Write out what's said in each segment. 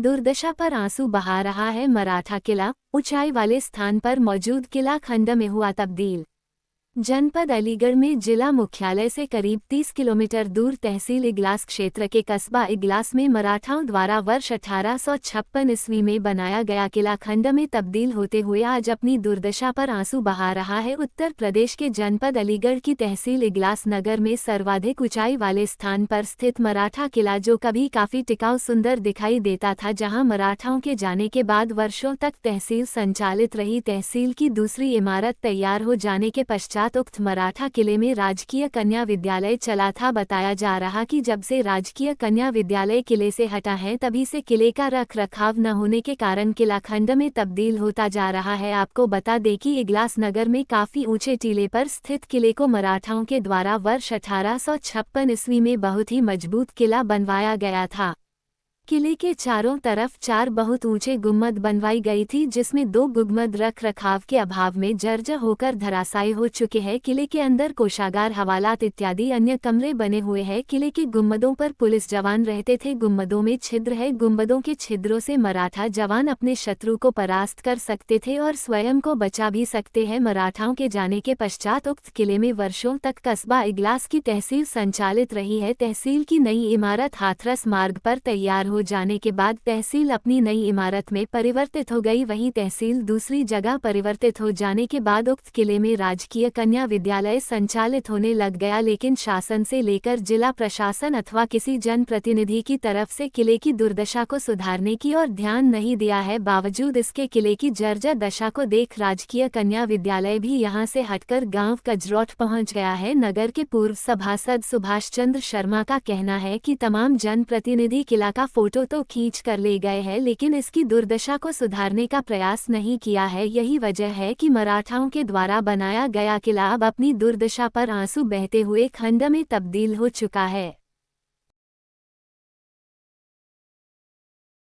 दुर्दशा पर आंसू बहा रहा है मराठा किला। ऊंचाई वाले स्थान पर मौजूद किला खंड में हुआ तब्दील। जनपद अलीगढ़ में जिला मुख्यालय से करीब 30 किलोमीटर दूर तहसील इगलास क्षेत्र के कस्बा इगलास में मराठाओं द्वारा वर्ष 1856 ईस्वी में बनाया गया किला खंड में तब्दील होते हुए आज अपनी दुर्दशा पर आंसू बहा रहा है। उत्तर प्रदेश के जनपद अलीगढ़ की तहसील इगलास नगर में सर्वाधिक ऊंचाई वाले स्थान पर स्थित मराठा किला, जो कभी काफी टिकाऊ सुंदर दिखाई देता था, जहां मराठाओं के जाने के बाद वर्षों तक तहसील संचालित रही। तहसील की दूसरी इमारत तैयार हो जाने के पश्चात उक्त मराठा किले में राजकीय कन्या विद्यालय चला था। बताया जा रहा कि जब से राजकीय कन्या विद्यालय किले से हटा है, तभी से किले का रख रखाव न होने के कारण किला खंड में तब्दील होता जा रहा है। आपको बता दें कि इगलास नगर में काफी ऊंचे टीले पर स्थित किले को मराठाओं के द्वारा वर्ष 1856 ईस्वी में बहुत ही मजबूत किला बनवाया गया था। किले के चारों तरफ 4 बहुत ऊंचे गुम्बद बनवाई गई थी, जिसमें 2 गुम्बद रख रखाव के अभाव में जर्जर होकर धराशायी हो चुके हैं। किले के अंदर कोषागार, हवालात इत्यादि अन्य कमरे बने हुए हैं। किले के गुम्बदों पर पुलिस जवान रहते थे। गुम्बदों में छिद्र है। गुम्बदों के छिद्रों से मराठा जवान अपने शत्रु को परास्त कर सकते थे और स्वयं को बचा भी सकते हैं। मराठाओं के जाने के पश्चात उक्त किले में वर्षों तक कस्बा इगलास की तहसील संचालित रही है। तहसील की नई इमारत हाथरस मार्ग पर तैयार हो जाने के बाद तहसील अपनी नई इमारत में परिवर्तित हो गई। वहीं तहसील दूसरी जगह परिवर्तित हो जाने के बाद उक्त किले में राजकीय कन्या विद्यालय संचालित होने लग गया, लेकिन शासन से लेकर जिला प्रशासन अथवा किसी जनप्रतिनिधि की तरफ से किले की दुर्दशा को सुधारने की ओर ध्यान नहीं दिया है। बावजूद इसके किले की जर्जर दशा को देख राजकीय कन्या विद्यालय भी यहां से हटकर गांव कजरौट पहुंच गया है। नगर के पूर्व सभासद सुभाष चंद्र शर्मा का कहना है कि तमाम जनप्रतिनिधि किला का फोटो तो खींच कर ले गए हैं, लेकिन इसकी दुर्दशा को सुधारने का प्रयास नहीं किया है। यही वजह है कि मराठाओं के द्वारा बनाया गया किला अब अपनी दुर्दशा पर आंसू बहते हुए खंड में तब्दील हो चुका है।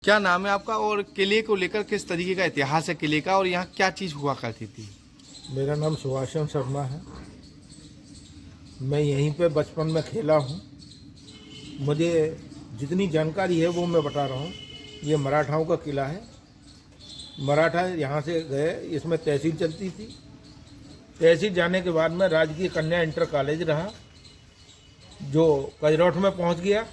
क्या नाम है आपका और किले को लेकर किस तरीके का इतिहास है किले का, और यहाँ क्या चीज़ हुआ करती थी? मेरा नाम सुभाष चंद्र शर्मा है। मैं यहीं पे बचपन में खेला हूँ। मुझे जितनी जानकारी है वो मैं बता रहा हूँ। ये मराठाओं का किला है। मराठा यहाँ से गए, इसमें तहसील चलती थी। तहसील जाने के बाद में राजकीय कन्या इंटर कॉलेज रहा, जो कजरौट में पहुँच गया।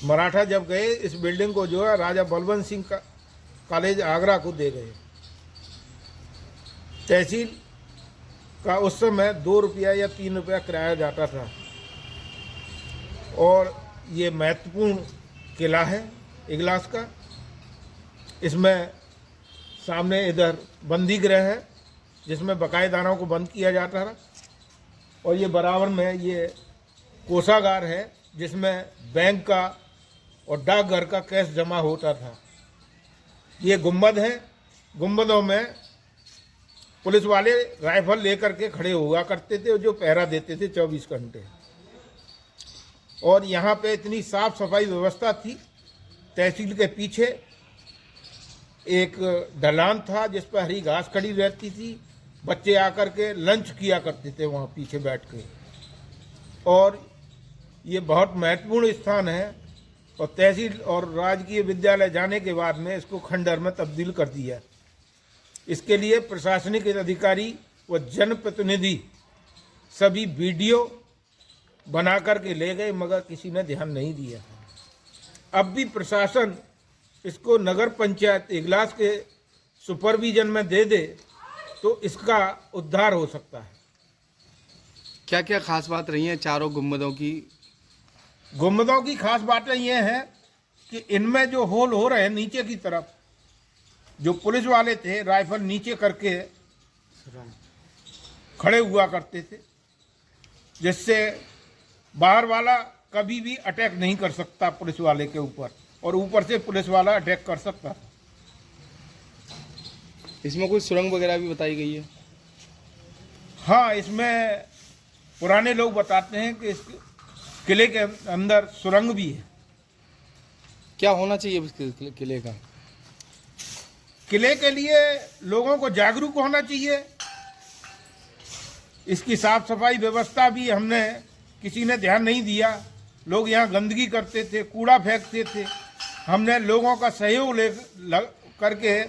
मराठा जब गए, इस बिल्डिंग को जो है राजा बलवंत सिंह का कॉलेज आगरा को दे गए। तहसील का उस समय 2 रुपया या 3 रुपया किराया जाता था। और ये महत्वपूर्ण किला है इगलास का। इसमें सामने इधर बंदी गृह है, जिसमें बकायेदारों को बंद किया जाता था, और ये बराबर में ये कोषागार है, जिसमें बैंक का और डाकघर का कैश जमा होता था। ये गुंबद है। गुंबदों में पुलिस वाले राइफल लेकर के खड़े हुआ करते थे, जो पहरा देते थे 24 घंटे। और यहाँ पे इतनी साफ सफाई व्यवस्था थी। तहसील के पीछे एक ढलान था, जिस पर हरी घास खड़ी रहती थी। बच्चे आकर के लंच किया करते थे वहाँ पीछे बैठ के। और ये बहुत महत्वपूर्ण स्थान है। और तहसील और राजकीय विद्यालय जाने के बाद में इसको खंडहर में तब्दील कर दिया। इसके लिए प्रशासनिक अधिकारी व जनप्रतिनिधि सभी वीडियो बना करके ले गए, मगर किसी ने ध्यान नहीं दिया। अब भी प्रशासन इसको नगर पंचायत इगलास के सुपरविजन में दे दे तो इसका उद्धार हो सकता है। क्या क्या खास बात रही है चारों गुम्बदों की? गुम्बदों की खास बातें ये हैं कि इनमें जो होल हो रहे हैं नीचे की तरफ, जो पुलिस वाले थे राइफल नीचे करके खड़े हुआ करते थे, जिससे बाहर वाला कभी भी अटैक नहीं कर सकता पुलिस वाले के ऊपर, और ऊपर से पुलिस वाला अटैक कर सकता था। इसमें कोई सुरंग वगैरह भी बताई गई है? हाँ, इसमें पुराने लोग बताते हैं कि इस किले के अंदर सुरंग भी है। क्या होना चाहिए इस किले का? किले के लिए लोगों को जागरूक होना चाहिए। इसकी साफ सफाई व्यवस्था भी हमने किसी ने ध्यान नहीं दिया। लोग यहाँ गंदगी करते थे, कूड़ा फेंकते थे, हमने लोगों का सहयोग करके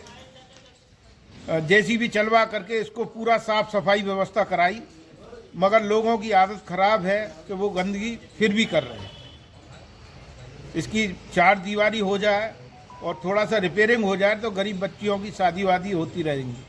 जेसीबी चलवा करके इसको पूरा साफ सफाई व्यवस्था कराई, मगर लोगों की आदत खराब है कि वो गंदगी फिर भी कर रहे हैं। इसकी चार दीवारी हो जाए और थोड़ा सा रिपेयरिंग हो जाए तो गरीब बच्चियों की शादी वादी होती रहेंगी।